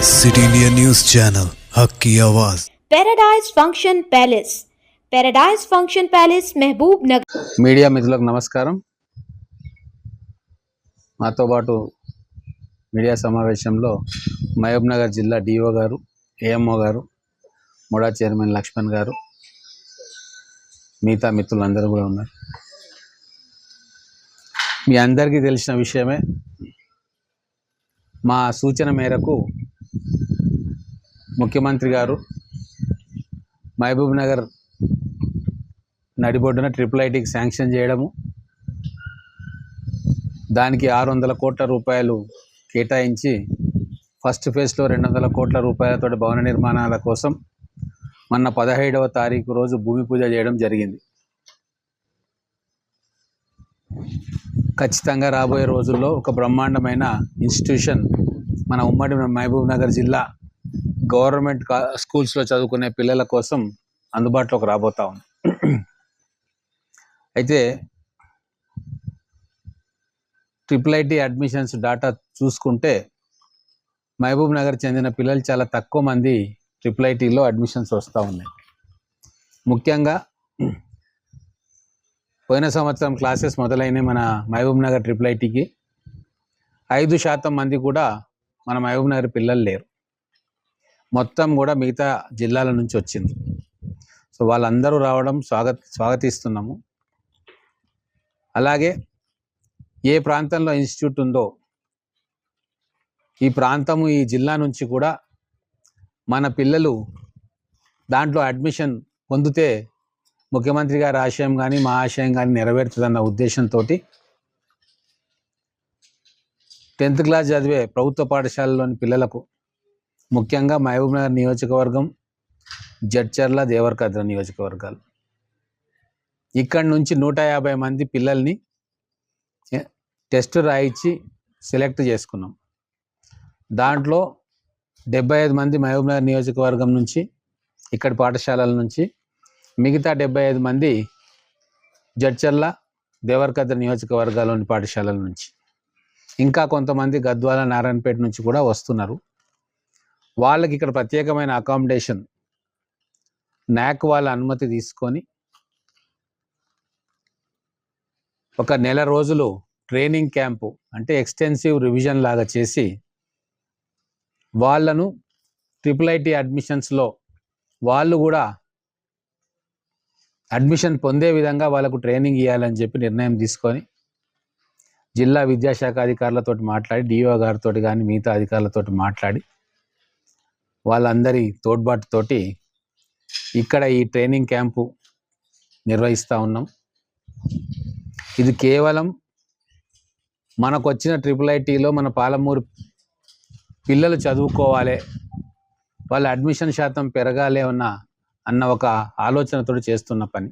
City India news channel हक की आवाज़। Paradise function palace, paradise function palace महबूब नगर। Media మిత్రులకు నమస్కారం. మాతో పాటు మీడియా సమావేశంలో మహబూబ్ నగర్ జిల్లా డిఓ గారు, ఏఎంఓ గారు, ముడా చైర్మన్ లక్ష్మణ్ గారు, మిగతా మిత్రులందరూ కూడా ఉన్నారు. మీ అందరికీ తెలిసిన విషయమే, మా సూచన మేరకు ముఖ్యమంత్రి గారు మహబూబ్ నగర్ నడిబొడ్డున IIITకి శాంక్షన్ చేయడము, దానికి 600 కోట్ల రూపాయలు కేటాయించి ఫస్ట్ ఫేజ్లో 200 కోట్ల రూపాయలతో భవన నిర్మాణాల కోసం మొన్న 17వ తారీఖు రోజు భూమి పూజ చేయడం జరిగింది. ఖచ్చితంగా రాబోయే రోజుల్లో ఒక బ్రహ్మాండమైన ఇన్స్టిట్యూషన్ మన ఉమ్మడి మహబూబ్ నగర్ జిల్లా గవర్నమెంట్ స్కూల్స్లో చదువుకునే పిల్లల కోసం అందుబాటులోకి రాబోతా ఉంది. అయితే IIIT అడ్మిషన్స్ డాటా చూసుకుంటే మహబూబ్ నగర్ చెందిన పిల్లలు చాలా తక్కువ మంది IIITలో అడ్మిషన్స్ వస్తూ ఉన్నాయి. ముఖ్యంగా పోయిన సంవత్సరం క్లాసెస్ మొదలైన మన మహబూబ్ నగర్ IIITకి 5% మంది కూడా మన మహబూబ్ నగర్ పిల్లలు లేరు. మొత్తం కూడా మిగతా జిల్లాల నుంచి వచ్చింది. సో వాళ్ళందరూ రావడం స్వాగతిస్తున్నాము. అలాగే ఏ ప్రాంతంలో ఇన్స్టిట్యూట్ ఉందో ఈ ప్రాంతము, ఈ జిల్లా నుంచి కూడా మన పిల్లలు దాంట్లో అడ్మిషన్ పొందితే ముఖ్యమంత్రి గారి ఆశయం కానీ మా ఆశయం కానీ నెరవేరుతుందన్న ఉద్దేశంతో 10th క్లాస్ చదివే ప్రభుత్వ పాఠశాలలోని పిల్లలకు, ముఖ్యంగా మహబూబ్ నగర్ నియోజకవర్గం, జడ్చర్ల, దేవరకద్ర నియోజకవర్గాలు, ఇక్కడి నుంచి 150 మంది పిల్లల్ని టెస్ట్ రాయించి సెలెక్ట్ చేసుకున్నాం. దాంట్లో 75 మంది మహబూబ్ నగర్ నియోజకవర్గం నుంచి, ఇక్కడి పాఠశాలల నుంచి, మిగతా 75 మంది జడ్చర్ల, దేవరకద్ర నియోజకవర్గాల్లోని పాఠశాలల నుంచి, ఇంకా కొంతమంది గద్వాల, నారాయణపేట నుంచి కూడా వస్తున్నారు. వాళ్ళకి ఇక్కడ ప్రత్యేకమైన అకామిడేషన్, NAC వాళ్ళ అనుమతి తీసుకొని ఒక నెల రోజులు ట్రైనింగ్ క్యాంపు, అంటే ఎక్స్టెన్సివ్ రివిజన్ లాగా చేసి వాళ్ళను IIIT అడ్మిషన్స్లో వాళ్ళు కూడా అడ్మిషన్ పొందే విధంగా వాళ్ళకు ట్రైనింగ్ ఇవ్వాలని చెప్పి నిర్ణయం తీసుకొని జిల్లా విద్యాశాఖ అధికారులతో మాట్లాడి, డిఓ గారితో కానీ మిగతా అధికారులతో మాట్లాడి వాళ్ళందరి తోడ్బాటుతోటి ఇక్కడ ఈ ట్రైనింగ్ క్యాంపు నిర్వహిస్తూ ఉన్నాం. ఇది కేవలం మనకు వచ్చిన IIITలో మన పాలమూరు పిల్లలు చదువుకోవాలి, వాళ్ళ అడ్మిషన్ శాతం పెరగాలి అన్న ఒక ఆలోచనతో చేస్తున్న పని.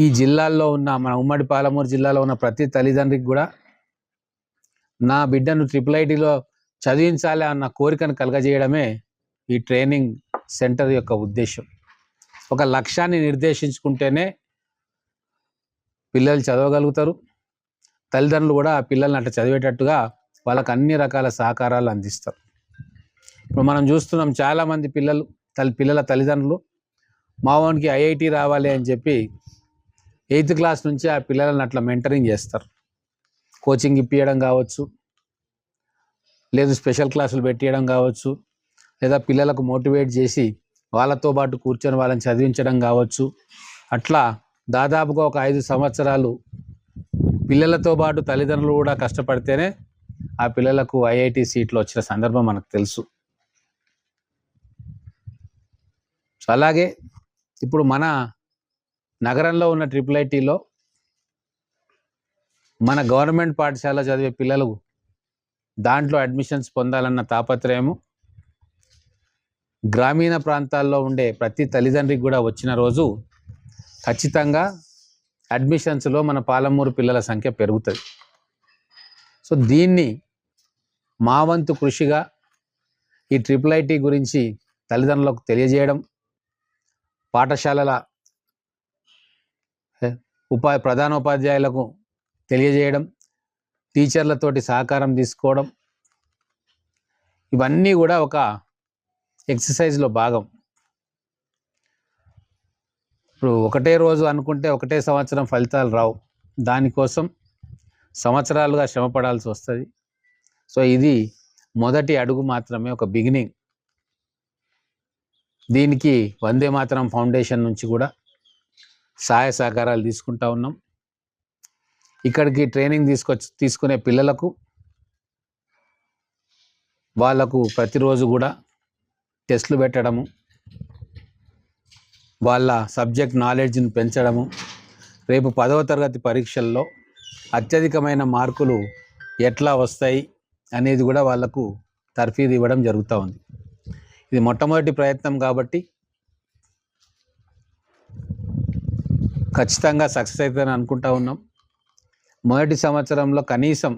ఈ జిల్లాల్లో ఉన్న, మన ఉమ్మడి పాలమూరు జిల్లాలో ఉన్న ప్రతి తల్లిదండ్రికి కూడా నా బిడ్డను IIITలో చదివించాలి అన్న కోరికను కలగజేయడమే ఈ ట్రైనింగ్ సెంటర్ యొక్క ఉద్దేశం. ఒక లక్ష్యాన్ని నిర్దేశించుకుంటేనే పిల్లలు చదవగలుగుతారు. తల్లిదండ్రులు కూడా ఆ పిల్లల్ని అట్లా చదివేటట్టుగా వాళ్ళకు అన్ని రకాల సహకారాలు అందిస్తారు. ఇప్పుడు మనం చూస్తున్నాం, చాలామంది పిల్లల తల్లిదండ్రులు మా వానికి IIT రావాలి అని చెప్పి 8th క్లాస్ నుంచి ఆ పిల్లలను అట్లా మెంటరింగ్ చేస్తారు. కోచింగ్ ఇప్పించడం కావచ్చు, లేదు స్పెషల్ క్లాసులు పెట్టియడం కావచ్చు, లేదా పిల్లలకు మోటివేట్ చేసి వాళ్ళతో పాటు కూర్చొని వాళ్ళని చదివించడం కావచ్చు. అట్లా దాదాపుగా ఒక 5 సంవత్సరాలు పిల్లలతో పాటు తల్లిదండ్రులు కూడా కష్టపడితేనే ఆ పిల్లలకు IIT సీట్లు వచ్చిన సందర్భం మనకు తెలుసు. అలాగే ఇప్పుడు మన నగరంలో ఉన్న IIITలో మన గవర్నమెంట్ పాఠశాల చదివే పిల్లలు దాంట్లో అడ్మిషన్స్ పొందాలన్న తాపత్రయము గ్రామీణ ప్రాంతాల్లో ఉండే ప్రతి తల్లిదండ్రికి కూడా వచ్చిన రోజు ఖచ్చితంగా అడ్మిషన్స్లో మన పాలమూరు పిల్లల సంఖ్య పెరుగుతుంది. సో దీన్ని మా వంతు కృషిగా ఈ IIIT గురించి తల్లిదండ్రులకు తెలియజేయడం, పాఠశాలల ప్రధానోపాధ్యాయులకు తెలియజేయడం, టీచర్లతోటి సహకారం తీసుకోవడం, ఇవన్నీ కూడా ఒక ఎక్సర్సైజ్లో భాగం. ఇప్పుడు ఒకటే రోజు అనుకుంటే ఒకటే సంవత్సరం ఫలితాలు రావు, దానికోసం సంవత్సరాలుగా శ్రమపడాల్సి వస్తుంది. సో ఇది మొదటి అడుగు మాత్రమే, ఒక బిగినింగ్. దీనికి వందే మాతరం ఫౌండేషన్ నుంచి కూడా సహాయ సహకారాలు తీసుకుంటా ఉన్నాం. ఇక్కడికి ట్రైనింగ్ తీసుకునే పిల్లలకు వాళ్ళకు ప్రతిరోజు కూడా టెస్టులు పెట్టడము, వాళ్ళ సబ్జెక్ట్ నాలెడ్జ్ని పెంచడము, రేపు 10వ తరగతి పరీక్షల్లో అత్యధికమైన మార్కులు ఎట్లా వస్తాయి అనేది కూడా వాళ్ళకు తర్ఫీదు ఇవ్వడం జరుగుతూ ఉంది. ఇది మొట్టమొదటి ప్రయత్నం కాబట్టి ఖచ్చితంగా సక్సెస్ అవుతుందని అనుకుంటా ఉన్నాం. మొదటి సంవత్సరంలో కనీసం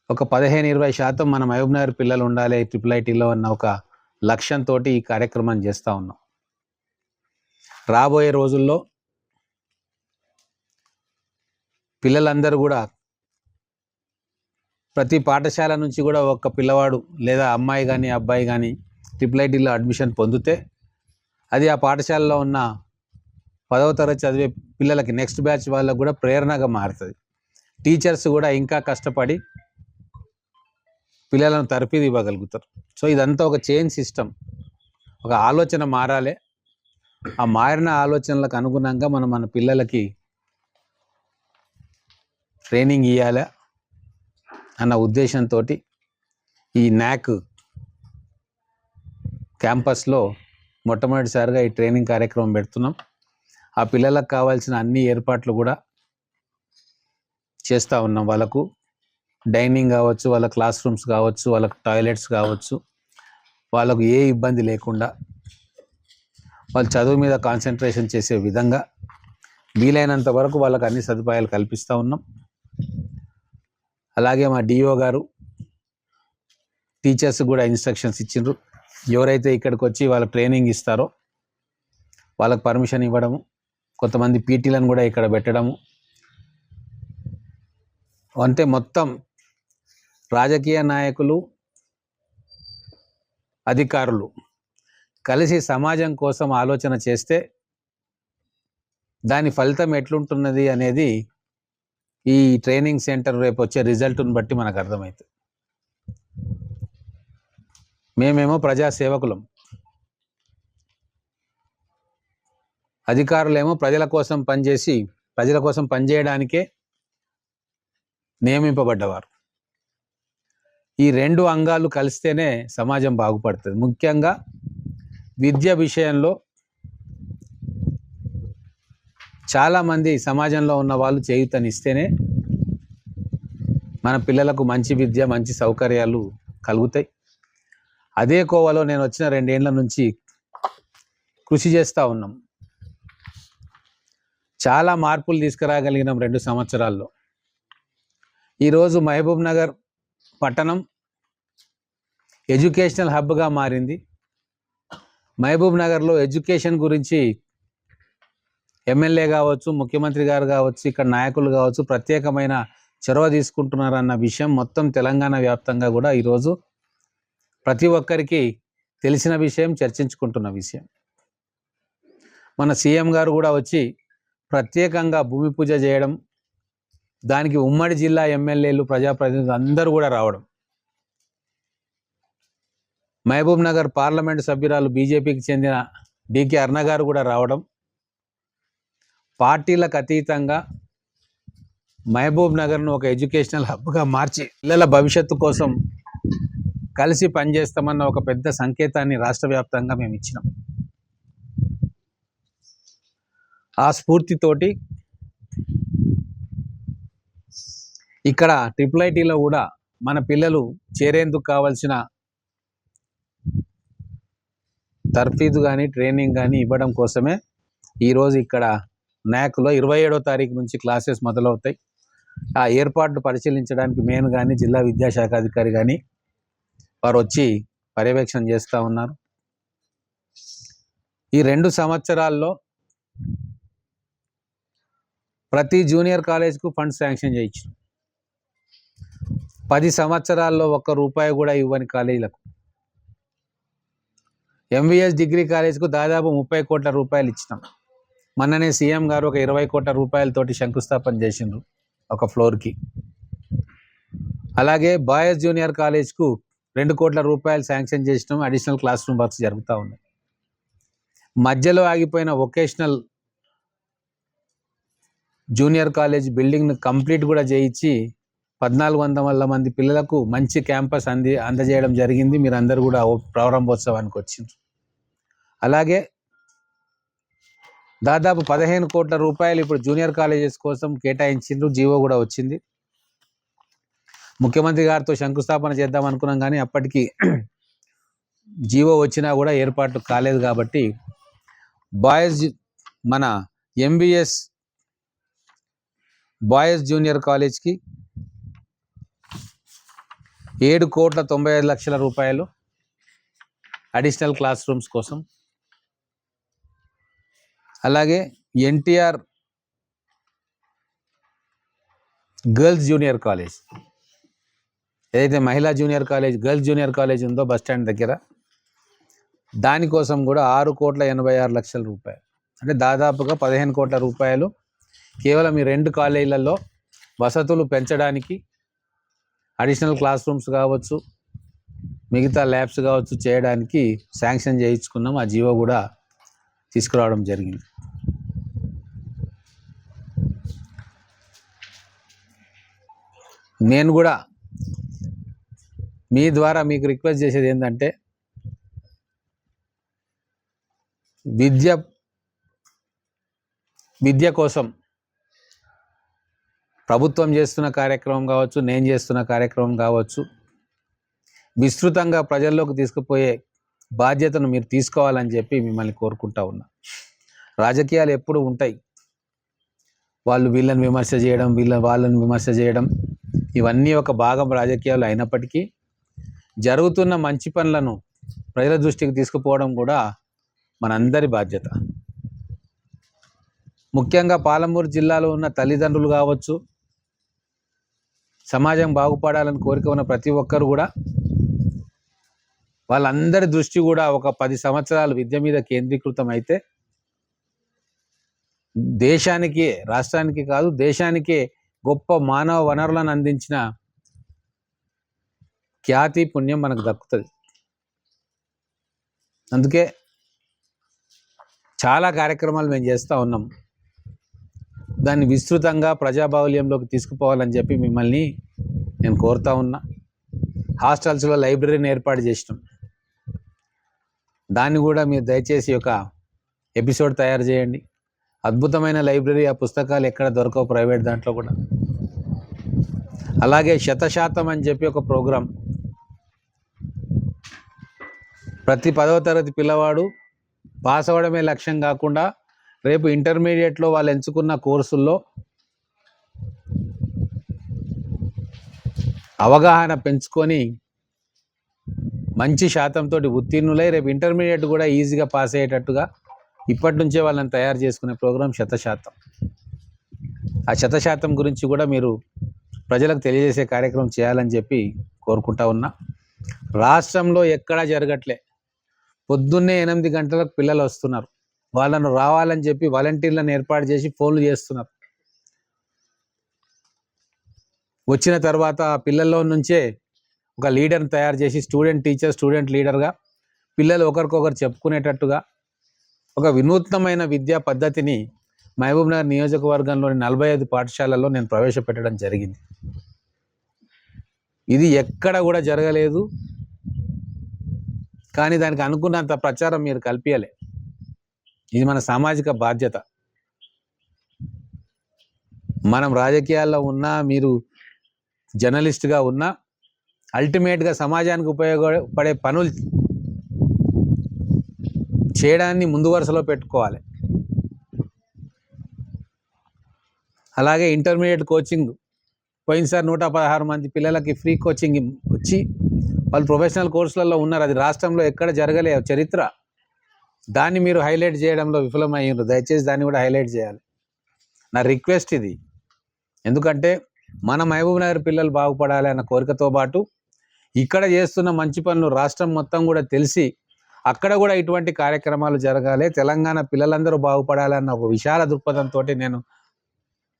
ఒక 15-20% మన మహబూబ్నగర్ పిల్లలు ఉండాలి IIITలో అన్న ఒక లక్ష్యంతో ఈ కార్యక్రమాన్ని చేస్తూ ఉన్నాం. రాబోయే రోజుల్లో పిల్లలందరూ కూడా ప్రతి పాఠశాల నుంచి కూడా ఒక పిల్లవాడు లేదా అమ్మాయి కానీ అబ్బాయి కానీ IIITలో అడ్మిషన్ పొందితే అది ఆ పాఠశాలలో ఉన్న 10వ తరగతి చదివే పిల్లలకి, నెక్స్ట్ బ్యాచ్ వాళ్ళకు కూడా ప్రేరణగా మారుతుంది. టీచర్స్ కూడా ఇంకా కష్టపడి పిల్లలను తర్ఫీదు ఇవ్వగలుగుతారు. సో ఇదంతా ఒక చైన్ సిస్టమ్, ఒక ఆలోచన మారాలి. ఆ మారిన ఆలోచనలకు అనుగుణంగా మనం మన పిల్లలకి ట్రైనింగ్ ఇవ్వాలి అన్న ఉద్దేశంతో ఈ NAC క్యాంపస్లో మొట్టమొదటిసారిగా ఈ ట్రైనింగ్ కార్యక్రమం పెడుతున్నాం. ఆ పిల్లలకు కావాల్సిన అన్ని ఏర్పాట్లు కూడా చేస్తూ ఉన్నాం. వాళ్ళకు డైనింగ్ కావచ్చు, వాళ్ళ క్లాస్ రూమ్స్ కావచ్చు, వాళ్ళకు టాయిలెట్స్ కావచ్చు, వాళ్ళకు ఏ ఇబ్బంది లేకుండా వాళ్ళు చదువు మీద కాన్సన్ట్రేషన్ చేసే విధంగా వీలైనంత వరకు వాళ్ళకు అన్ని సదుపాయాలు కల్పిస్తూ ఉన్నాం. అలాగే మా DO గారు టీచర్స్ కూడా ఇన్స్ట్రక్షన్స్ ఇచ్చిండ్రు. ఎవరైతే ఇక్కడికి వచ్చి వాళ్ళ ట్రైనింగ్ ఇస్తారో వాళ్ళకు పర్మిషన్ ఇవ్వడము, కొంతమంది పీటీలను కూడా ఇక్కడ పెట్టడము, అంటే మొత్తం రాజకీయ నాయకులు, అధికారులు కలిసి సమాజం కోసం ఆలోచన చేస్తే దాని ఫలితం ఎట్లుంటున్నది అనేది ఈ ట్రైనింగ్ సెంటర్ రేపు వచ్చే రిజల్ట్ను బట్టి మనకు అర్థమవుతుంది. మేమేమో ప్రజాసేవకులం, అధికారులేమో ప్రజల కోసం పనిచేసి ప్రజల కోసం పనిచేయడానికే నియమింపబడ్డవారు. ఈ రెండు అంగాలు కలిస్తేనే సమాజం బాగుపడుతుంది. ముఖ్యంగా విద్య విషయంలో చాలామంది సమాజంలో ఉన్న వాళ్ళు చేయూతనిస్తేనే మన పిల్లలకు మంచి విద్య, మంచి సౌకర్యాలు కలుగుతాయి. అదే కోవలో నేను వచ్చిన 2 ఏళ్ల నుంచి కృషి చేస్తూ ఉన్నాం. చాలా మార్పులు తీసుకురాగలిగినాం 2 సంవత్సరాల్లో. ఈరోజు మహబూబ్నగర్ పట్టణం ఎడ్యుకేషనల్ హబ్గా మారింది. మహబూబ్నగర్లో ఎడ్యుకేషన్ గురించి ఎమ్మెల్యే కావచ్చు, ముఖ్యమంత్రి గారు కావచ్చు, ఇక్కడ నాయకులు కావచ్చు ప్రత్యేకమైన చొరవ తీసుకుంటున్నారన్న విషయం మొత్తం తెలంగాణ వ్యాప్తంగా కూడా ఈరోజు ప్రతి ఒక్కరికి తెలిసిన విషయం, చర్చించుకుంటున్న విషయం. మన సీఎం గారు కూడా వచ్చి ప్రత్యేకంగా భూమి పూజ చేయడం, దానికి ఉమ్మడి జిల్లా ఎమ్మెల్యేలు, ప్రజాప్రతినిధులు అందరూ కూడా రావడం, మహబూబ్నగర్ పార్లమెంటు సభ్యురాలు బీజేపీకి చెందిన డికే అరుణ గారు కూడా రావడం, పార్టీలకు అతీతంగా మహబూబ్నగర్ను ఒక ఎడ్యుకేషనల్ హబ్గా మార్చి పిల్లల భవిష్యత్తు కోసం కలిసి పనిచేస్తామన్న ఒక పెద్ద సంకేతాన్ని రాష్ట్ర వ్యాప్తంగా మేము ఇచ్చినాం. ఆ స్ఫూర్తితోటి ఇక్కడ IIITలో కూడా మన పిల్లలు చేరేందుకు కావాల్సిన తర్ఫీదు కానీ ట్రైనింగ్ కానీ ఇవ్వడం కోసమే ఈరోజు ఇక్కడ NACలో 27వ తారీఖు నుంచి క్లాసెస్ మొదలవుతాయి. ఆ ఏర్పాట్లు పరిశీలించడానికి నేను కానీ జిల్లా విద్యాశాఖ అధికారి కానీ వారు వచ్చి పర్యవేక్షణ చేస్తూ ఉన్నారు. ఈ 2 సంవత్సరాల్లో ప్రతి జూనియర్ కాలేజ్కు ఫండ్ శాంక్షన్ చేయొచ్చు. 10 సంవత్సరాల్లో ₹1 కూడా ఇవ్వని కాలేజీలకు. ఎంవిఎస్ డిగ్రీ కాలేజ్కు దాదాపు ₹30 కోట్ల ఇచ్చినాం. మొన్ననే సీఎం గారు ఒక ₹20 కోట్ల శంకుస్థాపన చేసిండ్రు ఒక ఫ్లోర్కి. అలాగే బాయ్స్ జూనియర్ కాలేజ్కు ₹2 కోట్ల శాంక్షన్ చేసినాం. అడిషనల్ క్లాస్ రూమ్ వర్క్స్ జరుగుతూ ఉన్నాయి. మధ్యలో ఆగిపోయిన వొకేషనల్ జూనియర్ కాలేజ్ బిల్డింగ్ను కంప్లీట్ కూడా చేయించి 1400 మంది పిల్లలకు మంచి క్యాంపస్ అందజేయడం జరిగింది. మీరు అందరూ కూడా ప్రారంభోత్సవానికి వచ్చిండ్రు. అలాగే దాదాపు ₹15 కోట్ల ఇప్పుడు జూనియర్ కాలేజెస్ కోసం కేటాయించిండ్రు. జీవో కూడా వచ్చింది. ముఖ్యమంత్రి గారితో శంకుస్థాపన చేద్దాం అనుకున్నాం, కానీ అప్పటికి జీవో వచ్చినా కూడా ఏర్పాట్లు కాలేదు. కాబట్టి మన ఎంబీఎస్ బాయ్స్ జూనియర్ కాలేజ్కి ₹7,95,00,000 అడిషనల్ క్లాస్ రూమ్స్ కోసం. అలాగే ఎన్టీఆర్ గర్ల్స్ జూనియర్ కాలేజ్, ఏదైతే మహిళా junior college girls junior college ఉందో బస్ స్టాండ్ దగ్గర, దానికోసం కూడా ₹6,86,00,000, అంటే దాదాపుగా ₹15 కోట్ల కేవలం ఈ 2 కాలేజీలలో వసతులు పెంచడానికి, అడిషనల్ క్లాస్ రూమ్స్ కావచ్చు, మిగతా ల్యాబ్స్ కావచ్చు చేయడానికి శాంక్షన్ చేయించుకున్నాం. ఆ జీవో కూడా తీసుకురావడం జరిగింది. నేను కూడా మీ ద్వారా మీకు రిక్వెస్ట్ చేసేది ఏంటంటే, విద్య కోసం ప్రభుత్వం చేస్తున్న కార్యక్రమం కావచ్చు, నేను చేస్తున్న కార్యక్రమం కావచ్చు, విస్తృతంగా ప్రజల్లోకి తీసుకుపోయే బాధ్యతను మీరు తీసుకోవాలని చెప్పి మిమ్మల్ని కోరుకుంటా ఉన్నా. రాజకీయాలు ఎప్పుడు ఉంటాయి. వాళ్ళు వీళ్ళని విమర్శ చేయడం, వాళ్ళని విమర్శ చేయడం, ఇవన్నీ ఒక భాగం రాజకీయాలు అయినప్పటికీ జరుగుతున్న మంచి పనులను ప్రజల దృష్టికి తీసుకుపోవడం కూడా మనందరి బాధ్యత. ముఖ్యంగా పాలమూరు జిల్లాలో ఉన్న తల్లిదండ్రులు కావచ్చు, సమాజం బాగుపడాలని కోరిక ఉన్న ప్రతి ఒక్కరు కూడా వాళ్ళందరి దృష్టి కూడా ఒక 10 సంవత్సరాలు విద్య మీద కేంద్రీకృతం అయితే దేశానికి, రాష్ట్రానికి కాదు దేశానికే గొప్ప మానవ వనరులను అందించిన ఖ్యాతి, పుణ్యం మనకు దక్కుతుంది. అందుకే చాలా కార్యక్రమాలు మేము చేస్తూ ఉన్నాం. దాన్ని విస్తృతంగా ప్రజాబాహుల్యంలోకి తీసుకుపోవాలని చెప్పి మిమ్మల్ని నేను కోరుతా ఉన్నా. హాస్టల్స్లో లైబ్రరీని ఏర్పాటు చేసినాం. దాన్ని కూడా మీరు దయచేసి ఒక ఎపిసోడ్ తయారు చేయండి. అద్భుతమైన లైబ్రరీ, ఆ పుస్తకాలు ఎక్కడ దొరకవు ప్రైవేట్ దాంట్లో కూడా. అలాగే 100% అని చెప్పి ఒక ప్రోగ్రాం, ప్రతి 10వ తరగతి పిల్లవాడు పాస్ అవ్వడమే లక్ష్యం కాకుండా రేపు ఇంటర్మీడియట్లో వాళ్ళు ఎంచుకున్న కోర్సుల్లో అవగాహన పెంచుకొని మంచి శాతంతో ఉత్తీర్ణులై రేపు ఇంటర్మీడియట్ కూడా ఈజీగా పాస్ అయ్యేటట్టుగా ఇప్పటి నుంచే వాళ్ళని తయారు చేసుకునే ప్రోగ్రాం 100%. ఆ 100% గురించి కూడా మీరు ప్రజలకు తెలియజేసే కార్యక్రమం చేయాలని చెప్పి కోరుకుంటా ఉన్నా. రాష్ట్రంలో ఎక్కడా జరగట్లే. పొద్దున్నే 8 గంటలకు పిల్లలు వస్తున్నారు. వాళ్ళను రావాలని చెప్పి వాలంటీర్లను ఏర్పాటు చేసి ఫోన్లు చేస్తున్నారు. వచ్చిన తర్వాత ఆ పిల్లల్లో నుంచే ఒక లీడర్ని తయారు చేసి స్టూడెంట్ టీచర్, స్టూడెంట్ లీడర్గా పిల్లలు ఒకరికొకరు చెప్పుకునేటట్టుగా ఒక వినూత్నమైన విద్యా పద్ధతిని మహబూబ్నగర్ నియోజకవర్గంలోని 45 పాఠశాలల్లో నేను ప్రవేశపెట్టడం జరిగింది. ఇది ఎక్కడ కూడా జరగలేదు. కానీ దానికి అనుకున్నంత ప్రచారం మీరు కల్పించలే. ఇది మన సామాజిక బాధ్యత. మనం రాజకీయాల్లో ఉన్నా, మీరు జర్నలిస్ట్గా ఉన్నా, అల్టిమేట్గా సమాజానికి ఉపయోగపడే పనులు చేయడాన్ని ముందు వరుసలో పెట్టుకోవాలి. అలాగే ఇంటర్మీడియట్ కోచింగ్ పోయినసారి 116 మంది పిల్లలకి ఫ్రీ కోచింగ్ వచ్చి వాళ్ళు ప్రొఫెషనల్ కోర్సులలో ఉన్నారు. అది రాష్ట్రంలో ఎక్కడ జరగలే చరిత్ర. దాన్ని మీరు హైలైట్ చేయడంలో విఫలమయ్యారు. దయచేసి దాన్ని కూడా హైలైట్ చేయాలి. నా రిక్వెస్ట్ ఇది. ఎందుకంటే మన మహబూబ్ నగర్ పిల్లలు బాగుపడాలి అన్న కోరికతో పాటు ఇక్కడ చేస్తున్న మంచి పనులు రాష్ట్రం మొత్తం కూడా తెలిసి అక్కడ కూడా ఇటువంటి కార్యక్రమాలు జరగాలి, తెలంగాణ పిల్లలందరూ బాగుపడాలి అన్న ఒక విశాల దృక్పథంతో నేను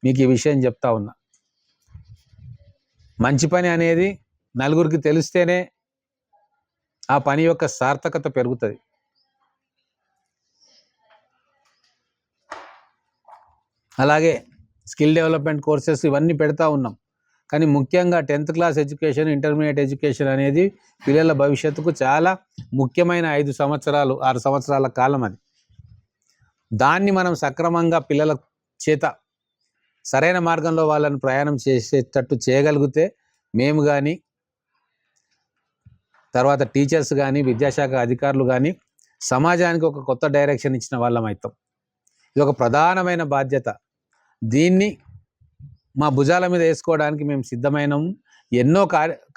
మీకు ఈ విషయం చెప్తా ఉన్నా. మంచి పని అనేది నలుగురికి తెలిస్తేనే ఆ పని యొక్క సార్థకత పెరుగుతుంది. అలాగే స్కిల్ డెవలప్మెంట్ కోర్సెస్ ఇవన్నీ పెడతా ఉన్నాం. కానీ ముఖ్యంగా 10th class education, intermediate education అనేది పిల్లల భవిష్యత్తుకు చాలా ముఖ్యమైన 5 సంవత్సరాలు 6 సంవత్సరాల కాలం అది. దాన్ని మనం సక్రమంగా పిల్లల చేత సరైన మార్గంలో వాళ్ళని ప్రయాణం చేసేటట్టు చేయగలిగితే మేము కానీ, తర్వాత టీచర్స్ కానీ, విద్యాశాఖ అధికారులు కానీ సమాజానికి ఒక కొత్త డైరెక్షన్ ఇచ్చిన వాళ్ళం అవుతాం. ఇది ఒక ప్రధానమైన బాధ్యత. దీన్ని మా భుజాల మీద వేసుకోవడానికి మేము సిద్ధమైనాము. ఎన్నో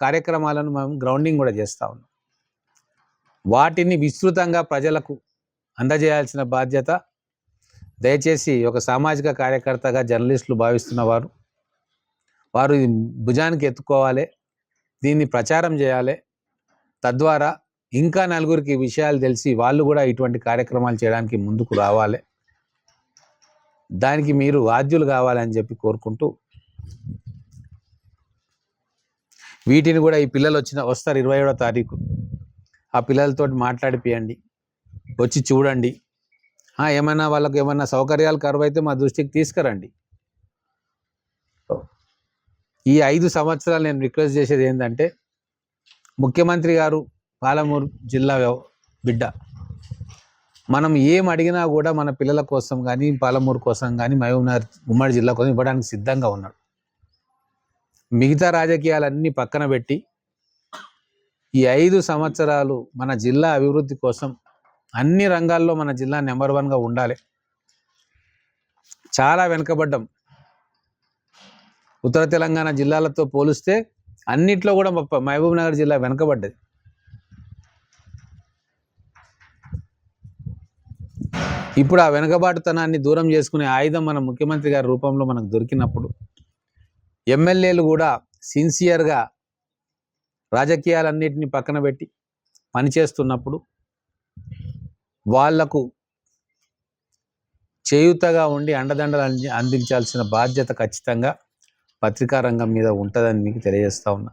కార్యక్రమాలను మేము గ్రౌండింగ్ కూడా చేస్తూ ఉన్నాం. వాటిని విస్తృతంగా ప్రజలకు అందజేయాల్సిన బాధ్యత దయచేసి ఒక సామాజిక కార్యకర్తగా జర్నలిస్టులు భావిస్తున్న వారు భుజానికి ఎత్తుకోవాలి, దీన్ని ప్రచారం చేయాలి. తద్వారా ఇంకా నలుగురికి విషయాలు తెలిసి వాళ్ళు కూడా ఇటువంటి కార్యక్రమాలు చేయడానికి ముందుకు రావాలి. దానికి మీరు బాధ్యులు కావాలని చెప్పి కోరుకుంటూ, వీటిని కూడా ఈ పిల్లలు వస్తారు 27వ తారీఖు. ఆ పిల్లలతో మాట్లాడిపియండి, వచ్చి చూడండి. ఏమన్నా వాళ్ళకు ఏమన్నా సౌకర్యాలు కరువైతే మా దృష్టికి తీసుకురండి. ఈ 5 సంవత్సరాలు నేను రిక్వెస్ట్ చేసేది ఏంటంటే, ముఖ్యమంత్రి గారు పాలమూరు జిల్లా బిడ్డ, మనం ఏం అడిగినా కూడా మన పిల్లల కోసం కానీ, పాలమూరు కోసం కానీ, మహబూబ్నగర్ ఉమ్మడి జిల్లా కోసం ఇవ్వడానికి సిద్ధంగా ఉన్నాడు. మిగతా రాజకీయాలన్నీ పక్కన పెట్టి ఈ 5 సంవత్సరాలు మన జిల్లా అభివృద్ధి కోసం అన్ని రంగాల్లో మన జిల్లా నెంబర్ 1గా ఉండాలి. చాలా వెనుకబడ్డం. ఉత్తర తెలంగాణ జిల్లాలతో పోలిస్తే అన్నిట్లో కూడా మహబూబ్నగర్ జిల్లా వెనుకబడ్డది. ఇప్పుడు ఆ వెనుకబాటుతనాన్ని దూరం చేసుకునే ఆయుధం మన ముఖ్యమంత్రి గారి రూపంలో మనకు దొరికినప్పుడు, ఎమ్మెల్యేలు కూడా సిన్సియర్గా రాజకీయాలన్నింటినీ పక్కన పెట్టి పనిచేస్తున్నప్పుడు వాళ్లకు చేయూతగా ఉండి అండదండలు అందించాల్సిన బాధ్యత ఖచ్చితంగా పత్రికా రంగం మీద ఉంటుందని మీకు తెలియజేస్తా ఉన్నా.